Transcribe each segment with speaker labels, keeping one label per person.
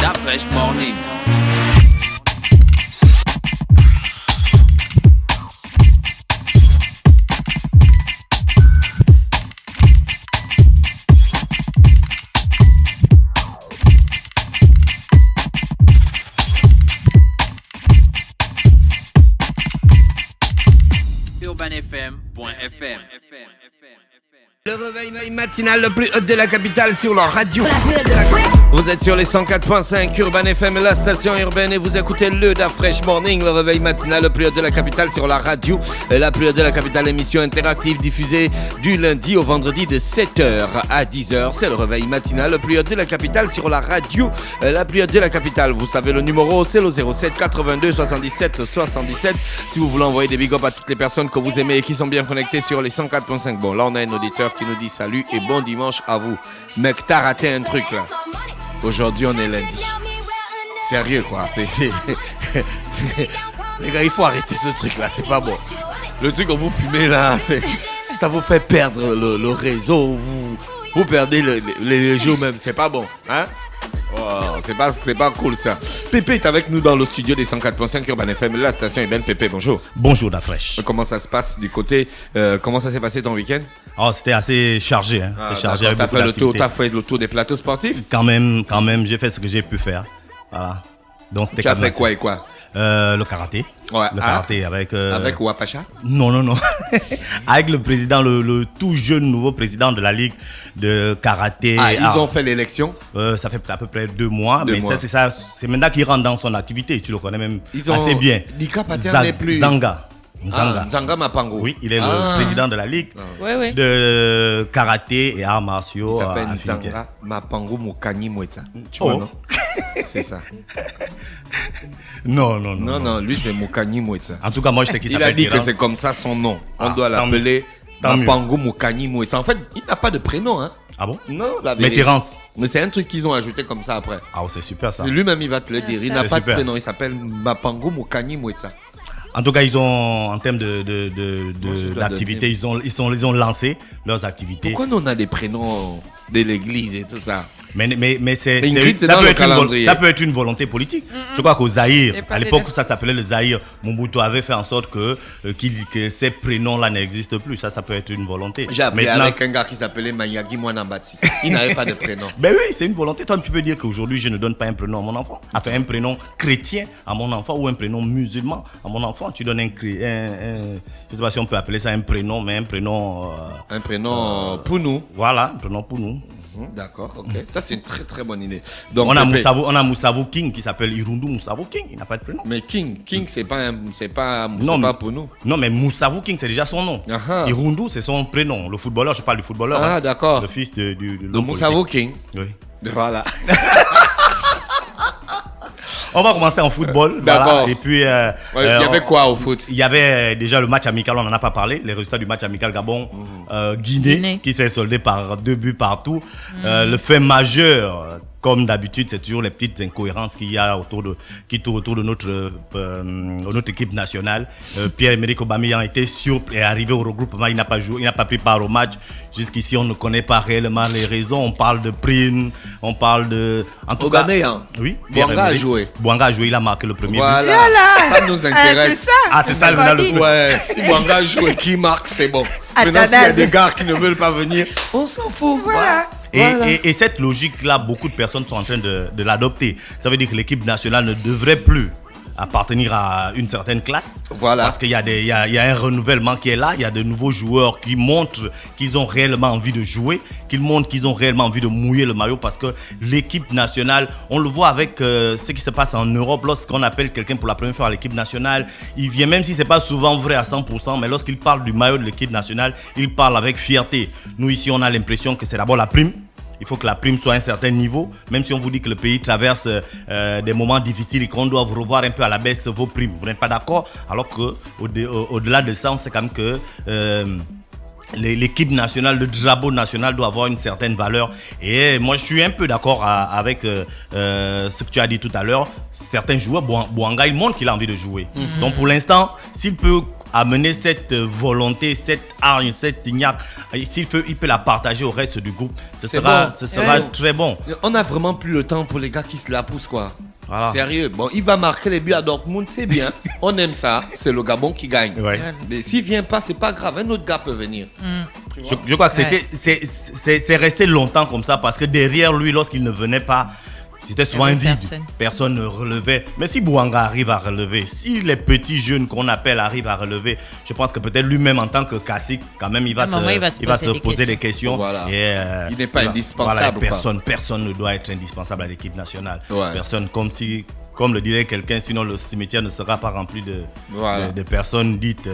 Speaker 1: Da Fresh Morning. UrbanFM.fm.
Speaker 2: Le réveil matinal le plus haut de la capitale sur la radio. Vous êtes sur les 104.5 Urban FM, la station urbaine, et vous écoutez le Da Fresh Morning, le réveil matinal le plus haut de la capitale sur la radio. La plus haute de la capitale, émission interactive diffusée du lundi au vendredi de 7h à 10h. C'est le réveil matinal le plus haut de la capitale sur la radio. La plus haute de la capitale, vous savez le numéro, c'est le 07 82 77 77. Si vous voulez envoyer des big up à toutes les personnes que vous aimez et qui sont bien connectées sur les 104.5. Bon, là on a un auditeur qui nous dit salut et bon dimanche à vous. Mec, t'as raté un truc là. Aujourd'hui on est lundi. Sérieux quoi. Les gars, il faut arrêter ce truc là, c'est pas bon. Le truc que vous fumez là, ça vous fait perdre le réseau. Vous perdez les jours même, c'est pas bon. Hein? Oh, c'est pas cool ça. Pépé est avec nous dans le studio des 104.5 Urban FM. La station est belle. Pépé, bonjour.
Speaker 3: Bonjour Da Fresh.
Speaker 2: Comment ça se passe du côté comment ça s'est passé ton week-end?
Speaker 3: Oh, c'était assez chargé. Hein. C'est chargé.
Speaker 2: T'as fait le tour des plateaux sportifs?
Speaker 3: Quand même, j'ai fait ce que j'ai pu faire. Voilà. Donc c'était.
Speaker 2: Tu as fait quoi et quoi?
Speaker 3: Le karaté.
Speaker 2: Ouais.
Speaker 3: Le karaté avec.
Speaker 2: Avec Wapacha?
Speaker 3: Non. Avec le président, le tout jeune nouveau président de la ligue de karaté.
Speaker 2: Ah, ils ont fait l'élection?
Speaker 3: Ça fait à peu près 2 mois. C'est maintenant qu'il rentre dans son activité. Tu le connais même assez bien.
Speaker 2: Dika Pater n'est plus.
Speaker 3: Zanga.
Speaker 2: Zanga Mapango.
Speaker 3: Oui, il est le président de la ligue de karaté et arts martiaux.
Speaker 2: Il s'appelle Zanga Mapango Mukani Mweta. Tu vois, non? C'est ça.
Speaker 3: Non,
Speaker 2: lui c'est Mukani Mweta.
Speaker 3: En tout cas, moi je sais qu'il
Speaker 2: s'appelle. Il a dit que c'est comme ça son nom. On doit l'appeler Mapango Mukani Mweta. En fait, il n'a pas de prénom, hein.
Speaker 3: Ah bon?
Speaker 2: Non, la
Speaker 3: vérité. Mais Terence.
Speaker 2: Mais c'est un truc qu'ils ont ajouté comme ça après.
Speaker 3: Ah, c'est super ça.
Speaker 2: C'est lui-même, il va te le dire. Il n'a pas de prénom. Il s'appelle Mapango Mukani Mweta.
Speaker 3: En tout cas, ils ont, en termes d'activités, ils ont lancé leurs activités.
Speaker 2: Pourquoi nous on a des prénoms de l'église et tout ça?
Speaker 3: Mais ça peut être une volonté politique. Je crois qu'au Zaïre, à l'époque où ça s'appelait le Zaïre, Mobutu avait fait en sorte que ces prénoms-là n'existent plus. Ça peut être une volonté.
Speaker 2: J'ai appris avec un gars qui s'appelait Mayagi Mwanambati. Il n'avait pas de prénom.
Speaker 3: Ben oui, c'est une volonté. Toi, tu peux dire qu'aujourd'hui, je ne donne pas un prénom à mon enfant. Enfin, un prénom chrétien à mon enfant ou un prénom musulman à mon enfant. Tu donnes je ne sais pas si on peut appeler ça un prénom, mais un prénom...
Speaker 2: un prénom pour nous.
Speaker 3: Voilà, un prénom pour nous.
Speaker 2: D'accord, ok. Ça, c'est une très très bonne idée. Donc,
Speaker 3: on a Moussavou King qui s'appelle Irundu Moussavou King. Il n'a pas de prénom.
Speaker 2: Mais King, c'est pas pour nous.
Speaker 3: Non, mais Moussavou King, c'est déjà son nom. Irundu, c'est son prénom. Le footballeur, je parle du footballeur.
Speaker 2: Ah, d'accord.
Speaker 3: Le fils de
Speaker 2: Moussavou King.
Speaker 3: Oui.
Speaker 2: Voilà.
Speaker 3: On va commencer en football. Voilà. Et puis, il y
Speaker 2: avait quoi au foot?
Speaker 3: Il y avait déjà le match amical, on n'en a pas parlé. Les résultats du match amical Gabon-Guinée qui s'est soldé par 2 buts partout. Le fait majeur, comme d'habitude, c'est toujours les petites incohérences qu'il y a qui tournent autour de notre équipe nationale. Pierre-Emerick Aubameyang est arrivé au regroupement, il n'a pas joué, il n'a pas pris part au match. Jusqu'ici, on ne connaît pas réellement les raisons. On parle de primes, on parle de... En tout
Speaker 2: Aubameyang.
Speaker 3: Cas, oui.
Speaker 2: Bouanga a joué.
Speaker 3: Bouanga a joué, il a marqué le premier but.
Speaker 2: Ça nous intéresse.
Speaker 3: C'est ça le truc.
Speaker 2: Ouais, si Bouanga a joué, qui marque, c'est bon. Maintenant, s'il y a des gars qui ne veulent pas venir, on s'en fout, voilà.
Speaker 3: Et cette logique-là, beaucoup de personnes sont en train de l'adopter. Ça veut dire que l'équipe nationale ne devrait plus appartenir à une certaine classe.
Speaker 2: Voilà.
Speaker 3: Parce qu'il y a un renouvellement qui est là. Il y a de nouveaux joueurs qui montrent qu'ils ont réellement envie de jouer, qu'ils montrent qu'ils ont réellement envie de mouiller le maillot. Parce que l'équipe nationale, on le voit avec ce qui se passe en Europe. Lorsqu'on appelle quelqu'un pour la première fois à l'équipe nationale, il vient, même si ce n'est pas souvent vrai à 100%, mais lorsqu'il parle du maillot de l'équipe nationale, il parle avec fierté. Nous ici, on a l'impression que c'est d'abord la prime. Il faut que la prime soit à un certain niveau, même si on vous dit que le pays traverse des moments difficiles et qu'on doit revoir un peu à la baisse vos primes. Vous n'êtes pas d'accord? Alors qu'au-delà de ça, on sait quand même que l'équipe nationale, le drapeau national doit avoir une certaine valeur. Et moi, je suis un peu d'accord avec ce que tu as dit tout à l'heure. Certains joueurs, Bouanga, il montre qu'il a envie de jouer. Donc pour l'instant, s'il peut amener cette volonté, cette hargne, cette ignaque, s'il peut, il peut la partager au reste du groupe. Ce sera très bon.
Speaker 2: On n'a vraiment plus le temps pour les gars qui se la poussent, quoi.
Speaker 3: Voilà.
Speaker 2: Sérieux. Bon, il va marquer les buts à Dortmund, c'est bien. On aime ça. C'est le Gabon qui gagne.
Speaker 3: Ouais.
Speaker 2: Mais s'il vient pas, c'est pas grave. Un autre gars peut venir.
Speaker 3: Je crois que c'est resté longtemps comme ça parce que derrière lui, lorsqu'il ne venait pas, c'était souvent un vide. Personne ne relevait. Mais si Bouanga arrive à relever, si les petits jeunes qu'on appelle arrivent à relever, je pense que peut-être lui-même en tant que Cacique, quand même, il va se poser des questions.
Speaker 2: Voilà.
Speaker 3: Et,
Speaker 2: il n'est pas indispensable.
Speaker 3: Voilà, personne ne doit être indispensable à l'équipe nationale.
Speaker 2: Ouais.
Speaker 3: Personne, comme le dirait quelqu'un, sinon le cimetière ne sera pas rempli de personnes dites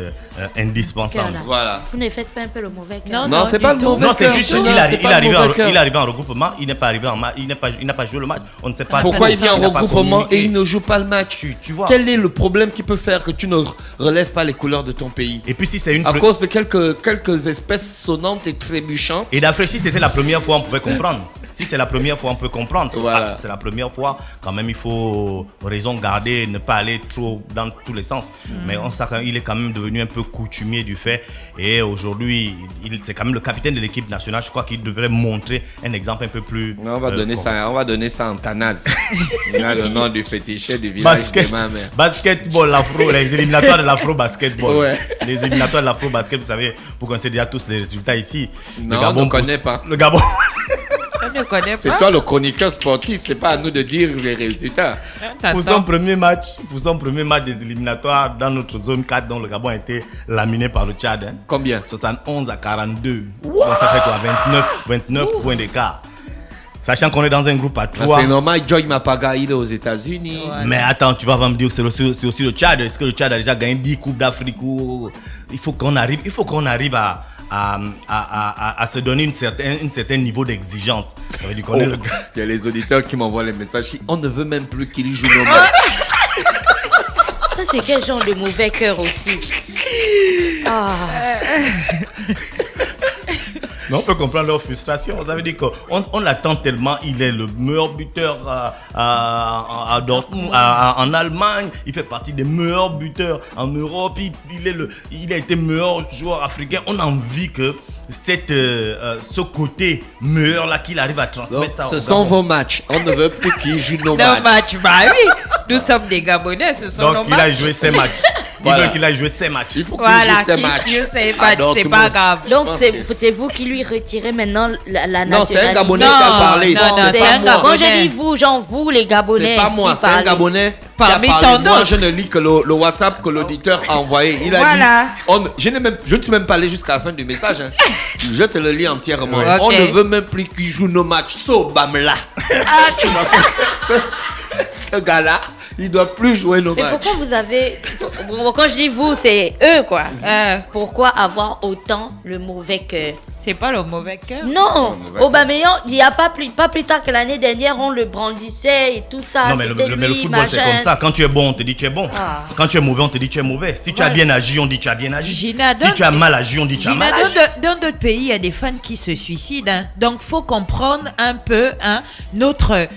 Speaker 3: indispensables.
Speaker 2: Voilà.
Speaker 4: Vous ne faites pas un peu le mauvais cœur.
Speaker 2: Non, c'est pas le mauvais
Speaker 3: Non, c'est
Speaker 2: cœur.
Speaker 3: juste il est arrivé en regroupement, il n'est pas arrivé en match, il n'a pas joué le match. On ne sait pas
Speaker 2: pourquoi il vient en
Speaker 3: n'a pas
Speaker 2: regroupement
Speaker 3: communiqué.
Speaker 2: et il ne joue pas le match.
Speaker 3: Tu vois.
Speaker 2: Quel est le problème qui peut faire que tu ne relèves pas les couleurs de ton pays?
Speaker 3: Et puis si c'est
Speaker 2: à cause de quelques espèces sonnantes et trébuchantes.
Speaker 3: Et d'après si c'était la première fois, on pouvait comprendre. Si c'est la première fois, on peut comprendre.
Speaker 2: Voilà.
Speaker 3: Si c'est la première fois, quand même, il faut raison garder, ne pas aller trop dans tous les sens. Mais on sait qu'il est quand même devenu un peu coutumier du fait. Et aujourd'hui, c'est quand même le capitaine de l'équipe nationale. Je crois qu'il devrait montrer un exemple un peu plus.
Speaker 2: On va donner ça en Tanaz. Il a le nom du féticheur du village de ma mère.
Speaker 3: Basketball, l'afro, les éliminatoires de l'afro-basketball.
Speaker 2: Ouais.
Speaker 3: Les éliminatoires de l'afro-basket, vous savez, vous connaissez déjà tous les résultats ici.
Speaker 2: Non, on ne connaît pas.
Speaker 3: Le Gabon.
Speaker 5: On ne connaît pas.
Speaker 2: C'est toi le chroniqueur sportif, c'est pas à nous de dire les résultats.
Speaker 3: Pour son premier match des éliminatoires dans notre zone 4, dont le Gabon a été laminé par le Tchad. Hein.
Speaker 2: Combien?
Speaker 3: 71-42. Donc ça fait quoi? 29 points d'écart. Sachant qu'on est dans un groupe à 3.
Speaker 2: C'est normal, Joy Mapaga, il est aux États-Unis.
Speaker 3: Ouais. Mais attends, tu vas me dire que c'est aussi le Tchad. Est-ce que le Tchad a déjà gagné 10 Coupes d'Afrique ou... Il faut qu'on arrive à se donner un certain niveau d'exigence. Ça veut dire qu'on est le...
Speaker 2: Il y a les auditeurs qui m'envoient les messages. On ne veut même plus qu'il joue nos matchs.
Speaker 4: Ça, c'est quel genre de mauvais cœur aussi?
Speaker 3: Mais on peut comprendre leur frustration. Ça veut dire qu'on l'attend tellement. Il est le meilleur buteur à Dortmund, en Allemagne. Il fait partie des meilleurs buteurs en Europe. Il a été meilleur joueur africain. On a envie que ce côté meilleur là qu'il arrive à transmettre.
Speaker 2: Donc,
Speaker 3: ça.
Speaker 2: Ce sont vos matchs. On ne veut plus qu'il joue nos matchs.
Speaker 5: Nos matchs, bah oui. Nous sommes des Gabonais, ce sont nos matchs.
Speaker 3: Donc il a joué ses matchs.
Speaker 2: Voilà.
Speaker 3: Il veut qu'il a joué ses matchs.
Speaker 2: Il faut qu'il joue ses matchs.
Speaker 5: C'est pas grave.
Speaker 4: Donc c'est vous qui lui retirez maintenant la nationalité.
Speaker 2: Non, c'est un Gabonais qui a parlé.
Speaker 5: Non,
Speaker 2: C'est
Speaker 5: c'est
Speaker 2: pas
Speaker 5: un
Speaker 2: moi.
Speaker 5: Gabonais.
Speaker 4: Quand je dis vous, genre vous les Gabonais.
Speaker 2: C'est pas moi,
Speaker 4: qui
Speaker 2: c'est un
Speaker 4: parlez.
Speaker 2: Gabonais
Speaker 5: Parmi
Speaker 2: qui a
Speaker 5: tant
Speaker 2: parlé. Moi,
Speaker 5: d'autres.
Speaker 2: je ne lis que le WhatsApp que l'auditeur a envoyé. Il a
Speaker 5: Voilà.
Speaker 2: dit, je ne suis même pas allé jusqu'à la fin du message. Hein. Je te le lis entièrement.
Speaker 5: Ouais.
Speaker 2: On
Speaker 5: Ok.
Speaker 2: ne veut même plus qu'il joue nos matchs. Bamla. Tu vois, ce gars-là, il doit plus jouer nos
Speaker 4: Mais
Speaker 2: matchs.
Speaker 4: pourquoi vous avez... Quand je dis vous, c'est eux quoi. Pourquoi avoir autant le mauvais cœur?
Speaker 5: C'est pas le mauvais cœur.
Speaker 4: Non, Aubameyang, il n'y a pas plus tard que l'année dernière, on le brandissait et tout ça.
Speaker 3: Non, mais le
Speaker 4: C'était lui,
Speaker 3: football, c'est
Speaker 4: machin.
Speaker 3: comme ça. Quand tu es bon, on te dit tu es bon.
Speaker 4: Ah.
Speaker 3: Quand tu es mauvais, on te dit tu es mauvais. Si tu as bien agi, on dit tu as bien agi.
Speaker 5: Gina,
Speaker 3: Si tu as mal agi, on dit tu as mal agi.
Speaker 5: Dans d'autres pays, il y a des fans qui se suicident. Hein. Donc, faut comprendre un peu notre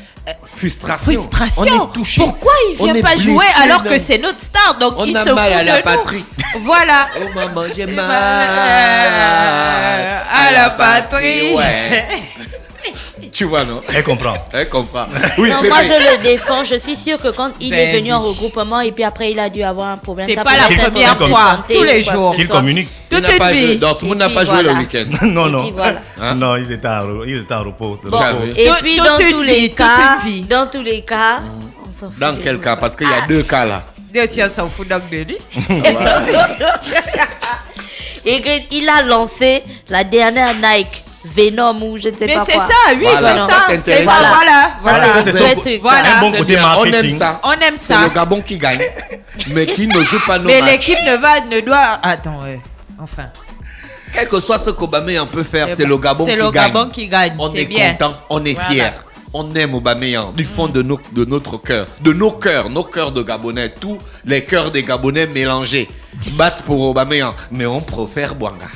Speaker 5: frustration.
Speaker 2: On est touché.
Speaker 5: Pourquoi il
Speaker 2: On
Speaker 5: vient
Speaker 2: est
Speaker 5: pas
Speaker 2: blessé,
Speaker 5: jouer alors
Speaker 2: non.
Speaker 5: que c'est notre star? Donc,
Speaker 2: On
Speaker 5: il
Speaker 2: a
Speaker 5: se
Speaker 2: mal
Speaker 5: fout
Speaker 2: à la
Speaker 5: de nous.
Speaker 2: patrie.
Speaker 5: Voilà.
Speaker 2: Oh maman, j'ai mal
Speaker 5: à la patrie.
Speaker 2: Ouais. Tu vois, non?
Speaker 3: Elle comprend.
Speaker 2: Elle comprend. Oui,
Speaker 4: Non,
Speaker 2: Pépé.
Speaker 4: moi je le défends. Je suis sûre que quand il est
Speaker 5: Ben
Speaker 4: venu en
Speaker 5: oui.
Speaker 4: regroupement et puis après il a dû avoir un problème.
Speaker 5: C'est
Speaker 4: ça
Speaker 5: pas
Speaker 4: peut
Speaker 5: la
Speaker 4: être un
Speaker 5: première
Speaker 4: problème de
Speaker 5: fois,
Speaker 4: santé
Speaker 5: tous
Speaker 4: ou
Speaker 5: les
Speaker 4: quoi que
Speaker 5: jours.
Speaker 4: ce
Speaker 3: Qu'il
Speaker 4: soit.
Speaker 3: communique.
Speaker 2: Tu
Speaker 5: Toute
Speaker 2: n'as
Speaker 5: une
Speaker 2: pas joué.
Speaker 5: vie.
Speaker 2: Dortmund
Speaker 4: Et
Speaker 2: n'a
Speaker 4: puis
Speaker 2: pas joué le
Speaker 4: voilà.
Speaker 2: week-end.
Speaker 3: Non,
Speaker 4: Et
Speaker 3: non.
Speaker 4: puis voilà.
Speaker 2: Hein?
Speaker 3: Non, ils étaient en repos.
Speaker 2: Bon.
Speaker 4: Et
Speaker 5: Toute-
Speaker 4: puis
Speaker 5: toute
Speaker 4: dans
Speaker 5: une
Speaker 4: tous
Speaker 5: vie,
Speaker 4: les
Speaker 5: toute
Speaker 4: cas,
Speaker 5: une vie.
Speaker 4: dans tous les cas, on s'en fout.
Speaker 2: Dans
Speaker 4: de
Speaker 2: quel
Speaker 4: vous.
Speaker 2: cas? Parce qu'il y a deux cas là.
Speaker 5: Dieu sait, on s'en fout donc de lui.
Speaker 4: Et que il a lancé la dernière Nike Venom ou je ne sais
Speaker 5: Mais
Speaker 4: pas
Speaker 5: c'est
Speaker 4: quoi.
Speaker 5: ça, oui,
Speaker 2: Voilà,
Speaker 5: c'est
Speaker 2: ça,
Speaker 5: ça.
Speaker 2: c'est
Speaker 5: C'est
Speaker 2: intéressant.
Speaker 5: ça, voilà.
Speaker 4: Voilà,
Speaker 3: c'est
Speaker 4: c'est
Speaker 3: ça.
Speaker 4: vrai truc.
Speaker 5: Voilà.
Speaker 3: Un bon
Speaker 2: C'est
Speaker 3: côté
Speaker 2: bien, on
Speaker 3: marketing.
Speaker 2: aime ça.
Speaker 5: On aime
Speaker 2: C'est
Speaker 5: ça.
Speaker 2: le Gabon qui gagne, mais qui ne joue pas nos
Speaker 5: Mais
Speaker 2: matchs.
Speaker 5: l'équipe ne doit... Attends, enfin.
Speaker 2: Quel que soit ce qu'Aubameyang peut faire,
Speaker 5: Eh
Speaker 2: c'est
Speaker 5: ben,
Speaker 2: le Gabon
Speaker 5: c'est
Speaker 2: qui
Speaker 5: le
Speaker 2: gagne.
Speaker 5: Gabon qui gagne,
Speaker 2: On
Speaker 5: c'est
Speaker 2: est
Speaker 5: bien.
Speaker 2: content, on est
Speaker 5: Voilà.
Speaker 2: fier. On aime Aubameyang du fond de notre cœur, de nos cœurs de Gabonais, tous les cœurs des Gabonais mélangés battent pour Aubameyang, mais on préfère Bouanga.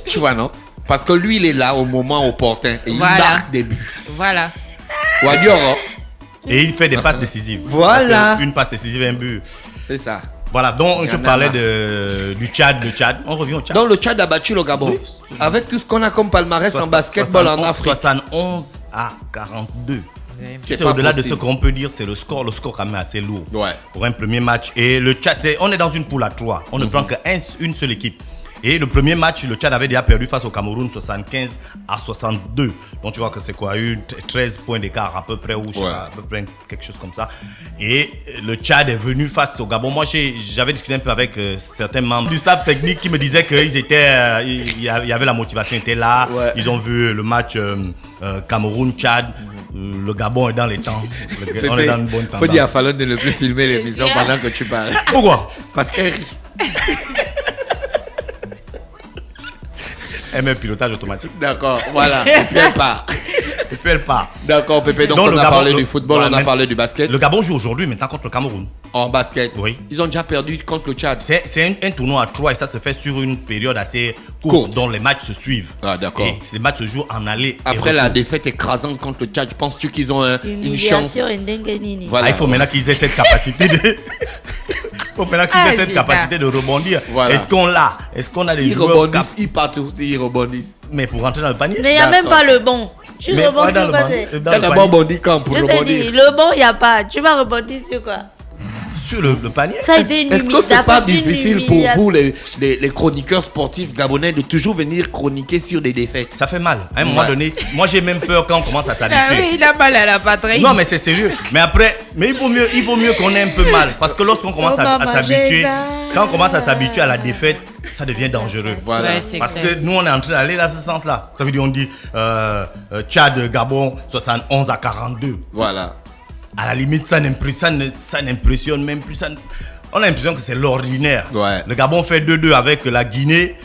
Speaker 2: Tu vois, non? Parce que lui, il est là au moment opportun et
Speaker 5: Voilà.
Speaker 2: il marque des buts.
Speaker 5: Voilà.
Speaker 2: Wadioro,
Speaker 3: Et il fait des passes décisives.
Speaker 2: Voilà.
Speaker 3: Parce que une passe décisive, un but.
Speaker 2: c'est ça.
Speaker 3: Voilà, donc je
Speaker 2: en a
Speaker 3: parlais
Speaker 2: marre.
Speaker 3: du Tchad. Le Tchad, on revient au Tchad.
Speaker 2: Donc le Tchad a battu le Gabon. Avec tout ce qu'on a comme palmarès en basketball en Afrique.
Speaker 3: 71 à 42.
Speaker 2: C'est
Speaker 3: C'est
Speaker 2: pas
Speaker 3: au-delà de
Speaker 2: possible.
Speaker 3: ce qu'on peut dire, c'est le score. Le score quand même assez lourd.
Speaker 2: Ouais.
Speaker 3: Pour un premier match. Et le Tchad, on est dans une poule à 3. On ne prend qu'une seule équipe. Et le premier match, le Tchad avait déjà perdu face au Cameroun 75 à 62. Donc tu vois que c'est quoi, eu 13 points d'écart à peu près, ou je sais pas, à peu près quelque chose comme ça. Et le Tchad est venu face au Gabon. Moi, j'avais discuté un peu avec certains membres du staff technique qui me disaient qu'ils étaient, il y avait la motivation était là.
Speaker 2: Ouais.
Speaker 3: Ils ont vu le match Cameroun-Tchad. Le Gabon est dans les temps. On est dans une bonne tendance.
Speaker 2: Faut dire à Fallon de ne plus filmer l'émission pendant que tu parles.
Speaker 3: Pourquoi?
Speaker 2: Parce qu'elle rit.
Speaker 3: Elle met un pilotage automatique.
Speaker 2: D'accord, voilà. Et puis elle part.
Speaker 3: Et puis elle part.
Speaker 2: D'accord, Pépé. Donc, on a parlé du football,
Speaker 3: voilà,
Speaker 2: on a parlé du basket.
Speaker 3: Le Gabon joue aujourd'hui maintenant contre le Cameroun.
Speaker 2: En basket.
Speaker 3: Oui.
Speaker 2: Ils ont déjà perdu contre le Tchad.
Speaker 3: C'est un tournoi à 3 et ça se fait sur une période assez courte, dont les matchs se suivent.
Speaker 2: Ah, d'accord.
Speaker 3: Et ces matchs se jouent en aller.
Speaker 2: Après la défaite écrasante contre le Tchad, penses-tu qu'ils ont une chance? Voilà.
Speaker 3: Ah, il faut maintenant qu'ils aient cette capacité de. Il faut maintenant qu'ils aient cette capacité de rebondir.
Speaker 2: Voilà.
Speaker 3: Est-ce qu'on l'a? Est-ce qu'on a des
Speaker 2: Ils
Speaker 3: joueurs
Speaker 2: rebondissent, ils partent aussi, ils rebondissent.
Speaker 3: Mais pour rentrer dans le panier.
Speaker 4: Mais il n'y a même pas le bon. Tu
Speaker 3: Mais
Speaker 4: rebondis
Speaker 3: pas dans le
Speaker 4: pas.
Speaker 3: panier.
Speaker 4: c'est-
Speaker 3: Dans
Speaker 2: Tu as
Speaker 3: le
Speaker 2: d'abord
Speaker 3: panier.
Speaker 2: bondi quand pour
Speaker 4: Je t'ai dit,
Speaker 2: rebondir.
Speaker 4: le bon, il n'y a pas. Tu vas rebondir sur quoi?
Speaker 3: Sur le panier.
Speaker 4: Ça a été une
Speaker 2: Est-ce que
Speaker 4: humiliation.
Speaker 2: c'est pas difficile pour vous, les chroniqueurs sportifs gabonais, de toujours venir chroniquer sur des défaites?
Speaker 3: Ça fait mal. À un moment donné, moi j'ai même peur quand on commence à
Speaker 5: Ah
Speaker 3: s'habituer.
Speaker 5: oui, il a mal à la patrie.
Speaker 3: Non, mais c'est sérieux. Mais après, il vaut mieux qu'on ait un peu mal. Parce que lorsqu'on commence à s'habituer, quand on commence à s'habituer à la défaite, ça devient dangereux.
Speaker 2: Voilà.
Speaker 5: Ouais, c'est
Speaker 3: Parce
Speaker 5: clair.
Speaker 3: que nous, on est en train d'aller dans ce sens-là. Ça veut dire, on dit Tchad, Gabon, 71 à 42.
Speaker 2: Voilà.
Speaker 3: À la limite, ça n'impressionne même plus. On a l'impression que c'est l'ordinaire.
Speaker 2: Ouais.
Speaker 3: Le Gabon fait 2-2 avec la Guinée.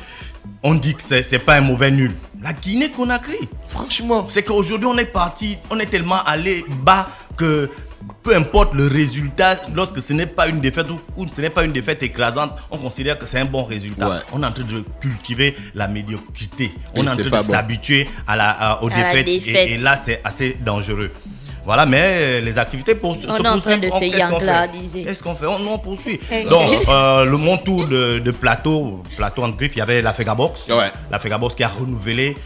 Speaker 3: On dit que c'est pas un mauvais nul. La Guinée-Conakry.
Speaker 2: Franchement.
Speaker 3: C'est qu'aujourd'hui, on est parti, on est tellement allé bas que peu importe le résultat, lorsque ce n'est pas une défaite ou ce n'est pas une défaite écrasante, on considère que c'est un bon résultat.
Speaker 2: Ouais.
Speaker 3: On est en train de cultiver la médiocrité. On est en
Speaker 2: c'est
Speaker 3: train
Speaker 2: pas
Speaker 3: de
Speaker 2: bon.
Speaker 3: s'habituer aux
Speaker 4: la
Speaker 3: défaites.
Speaker 4: défaite.
Speaker 3: Et là, c'est assez dangereux. Voilà, mais les activités se poursuivent.
Speaker 4: est en train de se
Speaker 3: Qu'est-ce qu'on fait?
Speaker 4: yangladiser.
Speaker 3: Qu'est-ce qu'on fait? On poursuit. Donc, le mon tour de plateau en griffe, il y avait la Fegabox.
Speaker 2: Ouais.
Speaker 3: La Fegabox qui a renouvelé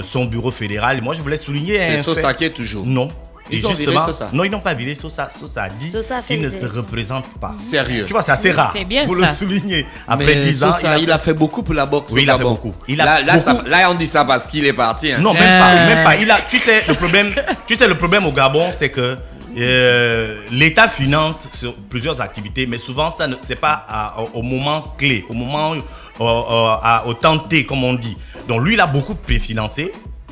Speaker 3: son bureau fédéral. Et moi, je voulais souligner
Speaker 2: C'est
Speaker 3: un
Speaker 2: Sosa
Speaker 3: fait.
Speaker 2: qui est toujours.
Speaker 3: Non.
Speaker 2: Ils
Speaker 3: Et
Speaker 2: ont viré
Speaker 3: justement,
Speaker 2: Sosa.
Speaker 3: non, ils n'ont pas viré Sosa. Sosa a dit
Speaker 4: Sosa fait
Speaker 3: qu'il ne
Speaker 4: des
Speaker 3: se
Speaker 4: élections.
Speaker 3: représente pas.
Speaker 2: Sérieux.
Speaker 3: Tu vois, c'est assez rare.
Speaker 5: C'est bien
Speaker 3: pour
Speaker 5: ça.
Speaker 3: le souligner. Après
Speaker 2: Mais
Speaker 3: 10 ans,
Speaker 2: Sosa, il a fait beaucoup pour la boxe.
Speaker 3: Oui,
Speaker 2: au
Speaker 3: il a fait
Speaker 2: Gabon.
Speaker 3: beaucoup. Il a
Speaker 2: Là,
Speaker 3: beaucoup.
Speaker 2: là, on dit ça parce qu'il est parti. Hein.
Speaker 3: Non, même pas. Tu sais, le problème au Gabon, c'est que l'État finance sur plusieurs activités, mais souvent, ça ne c'est pas au moment clé, au moment, au temps T, comme on dit. Donc, lui, il a beaucoup préfinancé.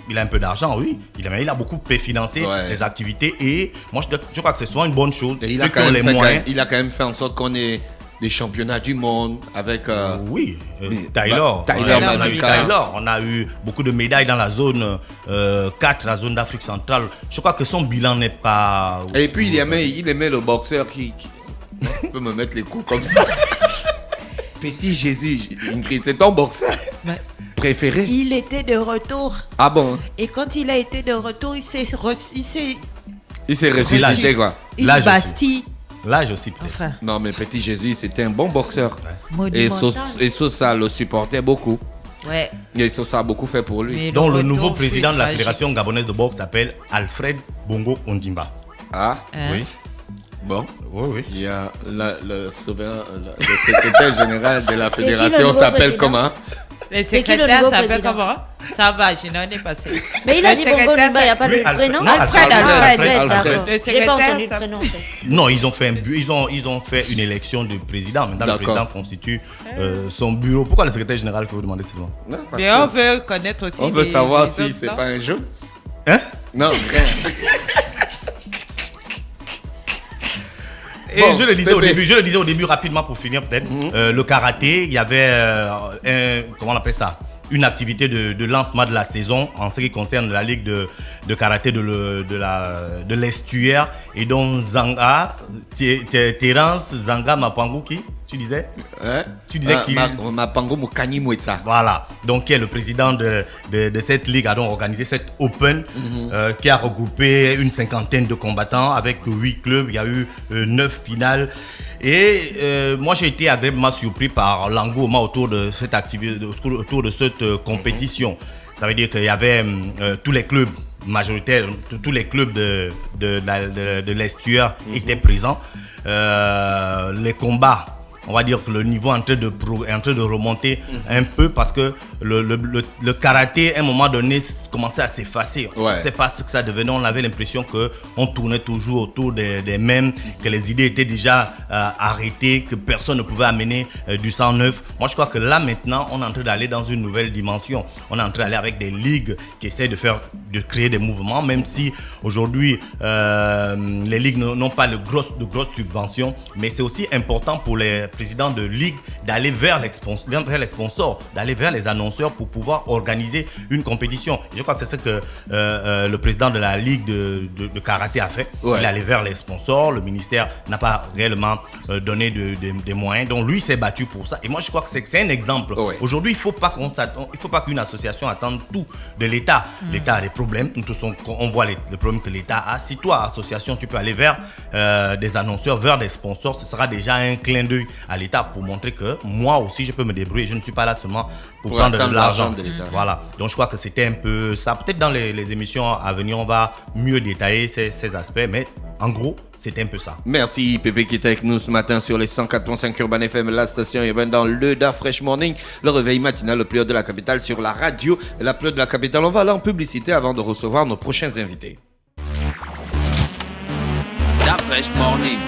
Speaker 3: Il a un peu d'argent, oui. Il a beaucoup préfinancé les activités. Et moi, je crois que c'est souvent une bonne chose.
Speaker 2: Et il
Speaker 3: Ceux
Speaker 2: a,
Speaker 3: qui ont les moyens.
Speaker 2: il a quand même fait en sorte qu'on ait des championnats du monde avec.
Speaker 3: Oui,
Speaker 2: mais-
Speaker 3: Taylor.
Speaker 2: Taylor
Speaker 5: Maduka.
Speaker 3: Taylor. On a eu beaucoup de médailles dans la zone 4, la zone d'Afrique centrale. Je crois que son bilan n'est pas.
Speaker 2: Et puis il aimait le boxeur qui peut me mettre les coups comme ça. Petit Jésus, Ingrid, c'est ton boxeur préféré?
Speaker 5: Il était de retour.
Speaker 2: Ah bon?
Speaker 5: Et quand il a été de retour, il s'est
Speaker 2: Il s'est ressuscité quoi.
Speaker 5: une
Speaker 3: Là, je
Speaker 5: Bastille.
Speaker 3: Là, je suis peut-être.
Speaker 5: Enfin,
Speaker 2: Non mais Petit Jésus, c'était un bon boxeur.
Speaker 5: monumental.
Speaker 2: Et Sosa le supportait beaucoup.
Speaker 5: Ouais.
Speaker 2: Et Sosa a beaucoup fait pour lui.
Speaker 5: Mais
Speaker 3: Donc, le
Speaker 5: retour
Speaker 3: nouveau
Speaker 5: fut
Speaker 3: président de la
Speaker 5: tragique.
Speaker 3: Fédération gabonaise de boxe s'appelle Alfred Bongo Ondimba.
Speaker 2: Ah,
Speaker 5: Hein?
Speaker 3: Oui.
Speaker 2: bon.
Speaker 3: Oui.
Speaker 2: Il y a le secrétaire général de la
Speaker 4: qui le
Speaker 2: fédération
Speaker 4: nouveau
Speaker 2: s'appelle
Speaker 4: président?
Speaker 2: comment?
Speaker 5: Le
Speaker 4: C'est qui le
Speaker 5: secrétaire
Speaker 4: nouveau
Speaker 5: s'appelle
Speaker 4: président?
Speaker 5: comment? Ça va, je n'en ai passé.
Speaker 4: Mais il a
Speaker 5: Le
Speaker 4: dit Bongo
Speaker 5: secrétaire,
Speaker 4: Nimba, il n'y a pas
Speaker 3: Oui,
Speaker 4: de
Speaker 3: Alfred.
Speaker 4: prénom.
Speaker 3: Non,
Speaker 5: Alfred,
Speaker 4: Ah,
Speaker 5: Alfred.
Speaker 4: d'accord.
Speaker 5: Le
Speaker 4: J'ai pas
Speaker 5: secrétaire,
Speaker 4: entendu
Speaker 5: ça-
Speaker 4: le prénom.
Speaker 3: Non, ils ont fait ils ont fait une élection de président. Maintenant, le
Speaker 2: D'accord.
Speaker 3: président constitue son bureau. Pourquoi le secrétaire général que vous demandez seulement?
Speaker 2: Non, parce
Speaker 5: Mais
Speaker 2: que
Speaker 5: on veut connaître aussi.
Speaker 2: on veut
Speaker 5: des-
Speaker 2: savoir
Speaker 5: des
Speaker 2: si
Speaker 5: autres
Speaker 2: c'est
Speaker 5: noms.
Speaker 2: pas un jeu.
Speaker 3: Hein?
Speaker 2: Non, rien.
Speaker 3: Et
Speaker 2: Bon,
Speaker 3: je le disais
Speaker 2: Pépé.
Speaker 3: au début rapidement pour finir peut-être. Le karaté, il y avait comment on appelle ça? Une activité de lancement de la saison en ce qui concerne la ligue de karaté de l'estuaire. Et donc Zanga, Terence Zanga Mapangu qui Tu disais
Speaker 2: Hein?
Speaker 3: Tu disais qu'il...
Speaker 2: Mapango Mokani Mouetsa.
Speaker 3: Voilà, donc qui est le président de cette ligue, a donc organisé cette Open qui a regroupé une cinquantaine de combattants avec 8 clubs. Il y a eu 9 finales. Et moi, j'ai été agréablement surpris par l'engouement autour de cette activité, autour de cette compétition. Ça veut dire qu'il y avait tous les clubs majoritaires, tous les clubs de l'estuaire étaient présents. Les combats, on va dire que le niveau est en train de remonter un peu parce que le karaté, à un moment donné, commençait à s'effacer.
Speaker 2: Ouais.
Speaker 3: On ne sait pas ce que ça devenait. On avait l'impression qu'on tournait toujours autour des mêmes, que les idées étaient déjà arrêtées, que personne ne pouvait amener du sang neuf. Moi, je crois que là, maintenant, on est en train d'aller dans une nouvelle dimension. On est en train d'aller avec des ligues qui essaient de créer des mouvements, même si aujourd'hui, les ligues n'ont pas de grosses subventions. Mais c'est aussi important pour les présidents de ligue d'aller vers les sponsors, d'aller vers les annonceurs pour pouvoir organiser une compétition. Je crois que c'est ce que le président de la ligue de karaté a fait. Ouais. Il est allé vers les sponsors. Le ministère n'a pas réellement donné des moyens. Donc lui s'est battu pour ça. Et moi je crois que c'est un exemple. Ouais. Aujourd'hui il faut pas qu'une association attende tout de l'État. L'État a des problèmes. On voit les problèmes que l'État a. Si toi association tu peux aller vers des annonceurs, vers des sponsors, ce sera déjà un clin d'œil à l'État pour montrer que moi aussi je peux me débrouiller. Je ne suis pas là seulement pour prendre de l'argent de l'État. Voilà. Donc je crois que c'était un peu ça. Peut-être dans les émissions à venir, on va mieux détailler ces aspects, mais en gros, c'était un peu ça.
Speaker 2: Merci Pépé qui était avec nous ce matin sur les 104.5 Urban FM, la station urbaine dans le Da Fresh Morning, le réveil matinal, le plus haut de la capitale sur la radio et la plus haute de la capitale. On va aller en publicité avant de recevoir nos prochains invités.
Speaker 1: Da Fresh Morning.